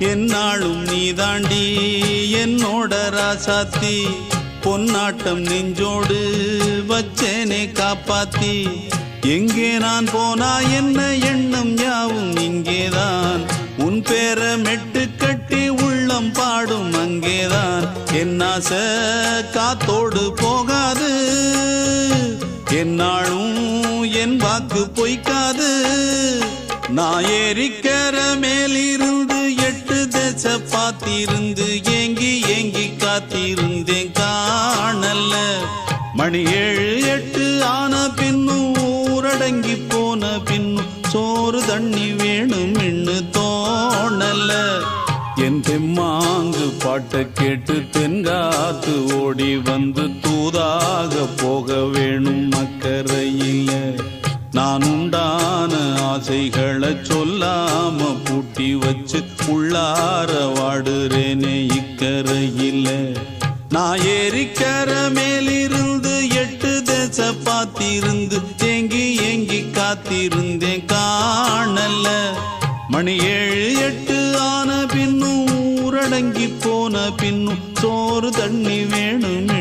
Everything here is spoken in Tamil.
என்னாலும் நீதாண்டி என்னோட ராசாத்தி பொன்னாட்டம் நெஞ்சோடு வச்சேனே காப்பாத்தி எங்கே நான் போனா என்ன எண்ணம் யாவும் இங்கேதான் உன் பேர மெட்டு கட்டி உள்ளம் பாடும் அங்கேதான் என் ஆசை காத்தோடு போகாது என்னாலும் என் வாக்கு பொய்க்காது நான் ஏறிக்கர மேலிருந்து 8 தேச பார்த்திருந்து ஏங்கி ஏங்கி காத்திருந்தேன் காணல்ல மணி 7 8 ஆன பின்னும் ஊரடங்கி போன பின்னும் சோறு தண்ணி வேணும் இன்னு தோணல என் தெம்மாங்கு பாட்டை கேட்டு தென்காத்து ஓடி வந்து தூதாக போக வேணும் அக்கறையில நான் உண்டான ஆசைகளை சொல்லாம பூட்டி வச்சு உள்ளார வாடுறேனே இக்கரையில நான் ஏறிக்கர மேலிருந்து 8 தேச பார்த்திருந்து ஏங்கி ஏங்கி காத்திருந்தேன் காணல மணி 7 8 ஆன பின்னும் ஊரடங்கி போன பின்னும் சோறு தண்ணி வேணும்